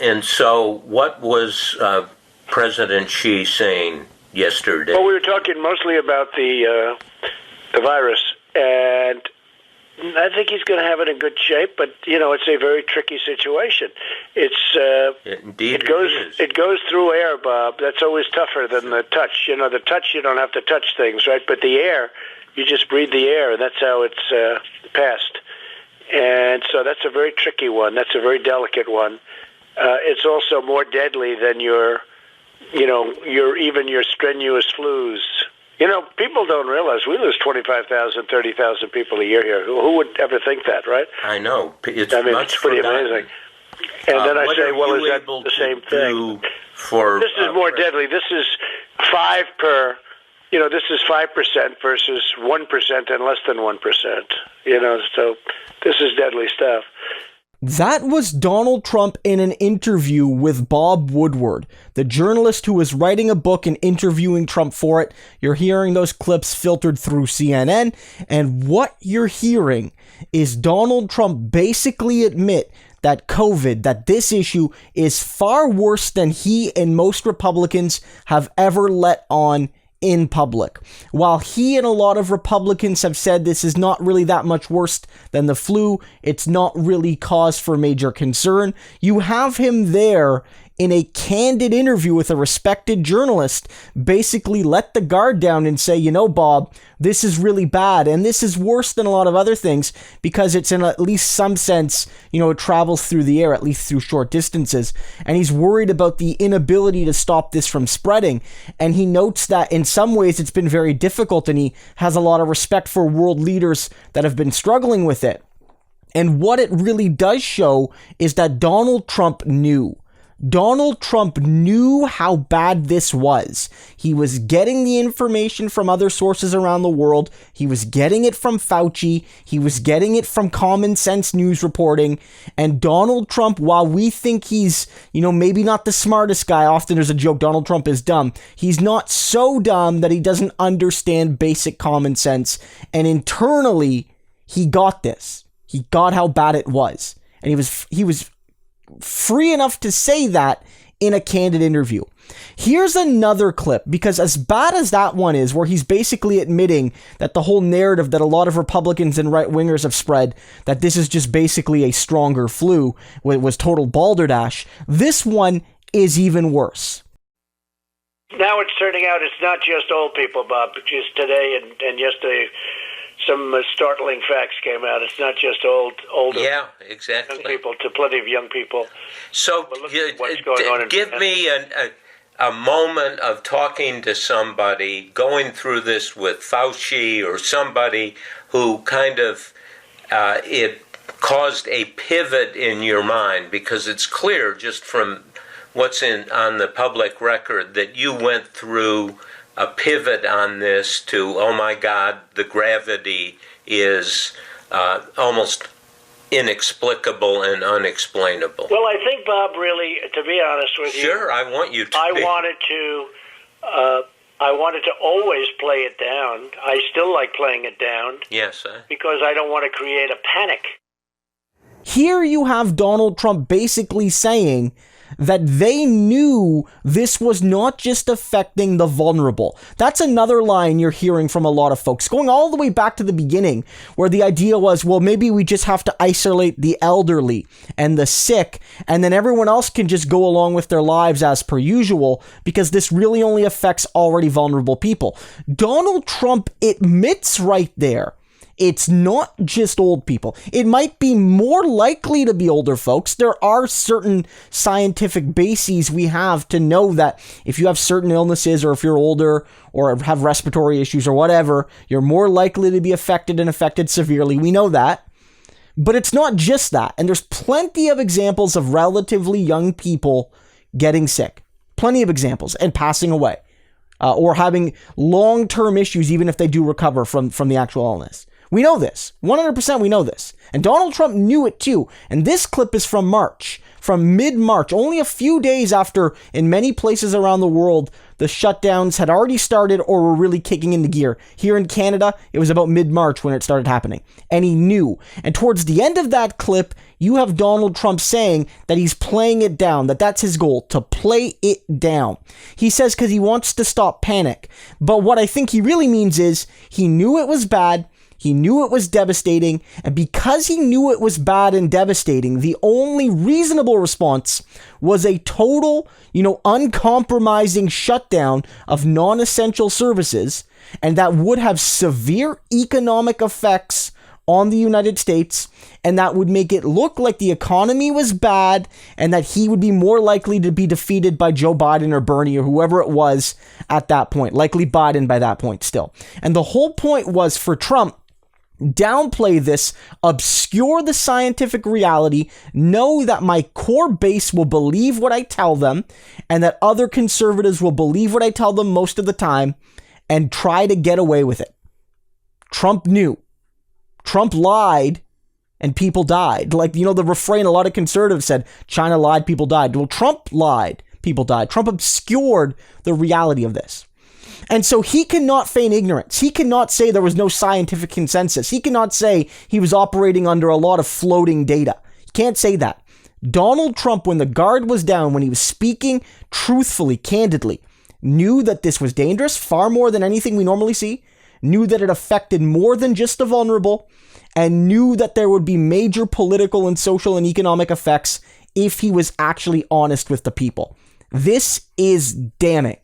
And so what was President Xi saying yesterday? Well, we were talking mostly about the virus, and I think he's going to have it in good shape, but, it's a very tricky situation. Indeed it goes through air, Bob. That's always tougher than the touch. The touch, you don't have to touch things, right? But the air, you just breathe the air, and that's how it's passed. And so that's a very tricky one. That's a very delicate one. It's also more deadly than your strenuous flus. People don't realize we lose 25,000, 30,000 people a year here. Who would ever think that, right? I know. It's pretty amazing. And then I say, well, is that the same thing? This is more deadly. This is 5 per. This is 5% versus 1% and less than 1%. So this is deadly stuff. That was Donald Trump in an interview with Bob Woodward, the journalist who was writing a book and interviewing Trump for it. You're hearing those clips filtered through CNN, and what you're hearing is Donald Trump basically admit that COVID, that this issue is far worse than he and most Republicans have ever let on in public. While he and a lot of Republicans have said this is not really that much worse than the flu, it's not really cause for major concern, you have him there in a candid interview with a respected journalist basically let the guard down and say, Bob, this is really bad, and this is worse than a lot of other things because it's in at least some sense, it travels through the air, at least through short distances, and he's worried about the inability to stop this from spreading, and he notes that in some ways it's been very difficult, and he has a lot of respect for world leaders that have been struggling with it. And what it really does show is that Donald Trump knew how bad this was. He was getting the information from other sources around the world. He was getting it from Fauci. He was getting it from common sense news reporting. And Donald Trump, while we think he's, maybe not the smartest guy, often there's a joke, Donald Trump is dumb. He's not so dumb that he doesn't understand basic common sense. And internally, he got this. He got how bad it was. And he was free enough to say that in a candid interview. Here's another clip, because as bad as that one is, where he's basically admitting that the whole narrative that a lot of Republicans and right-wingers have spread, that this is just basically a stronger flu, was total balderdash, this one is even worse. Now it's turning out it's not just old people, Bob. Just today and yesterday, some startling facts came out. It's not just older. Yeah, exactly. Young people, to plenty of young people. So what's going on give me a moment of talking to somebody, going through this with Fauci or somebody who kind of, it caused a pivot in your mind, because it's clear just from what's on the public record that you went through a pivot on this to, oh my God, the gravity is almost inexplicable and unexplainable. Well, I think, Bob, really, to be honest with you, sure, I want you to. I wanted to always play it down. I still like playing it down. Yes, because I don't want to create a panic. Here you have Donald Trump basically saying that they knew this was not just affecting the vulnerable. That's another line you're hearing from a lot of folks, going all the way back to the beginning, where the idea was, well, maybe we just have to isolate the elderly and the sick, and then everyone else can just go along with their lives as per usual, because this really only affects already vulnerable people. Donald Trump admits right there, it's not just old people. It might be more likely to be older folks. There are certain scientific bases we have to know that if you have certain illnesses, or if you're older or have respiratory issues or whatever, you're more likely to be affected and affected severely. We know that. But it's not just that. And there's plenty of examples of relatively young people getting sick. Plenty of examples, and passing away. Or having long-term issues even if they do recover from the actual illness. We know this. 100% we know this. And Donald Trump knew it too. And this clip is from March, from mid-March, only a few days after, in many places around the world, the shutdowns had already started or were really kicking into gear. Here in Canada, it was about mid-March when it started happening. And he knew. And towards the end of that clip, you have Donald Trump saying that he's playing it down, that that's his goal, to play it down. He says because he wants to stop panic. But what I think he really means is he knew it was bad. He knew it was devastating, and because he knew it was bad and devastating, the only reasonable response was a total, uncompromising shutdown of non-essential services, and that would have severe economic effects on the United States, and that would make it look like the economy was bad, and that he would be more likely to be defeated by Joe Biden or Bernie or whoever it was at that point, likely Biden by that point still. And the whole point was for Trump, downplay this, obscure the scientific reality, know that my core base will believe what I tell them, and that other conservatives will believe what I tell them most of the time, and try to get away with it. Trump knew. Trump lied, and people died. The refrain a lot of conservatives said, China lied, people died. Well, Trump lied, people died. Trump obscured the reality of this. And so he cannot feign ignorance. He cannot say there was no scientific consensus. He cannot say he was operating under a lot of floating data. He can't say that. Donald Trump, when the guard was down, when he was speaking truthfully, candidly, knew that this was dangerous, far more than anything we normally see, knew that it affected more than just the vulnerable, and knew that there would be major political and social and economic effects if he was actually honest with the people. This is damning.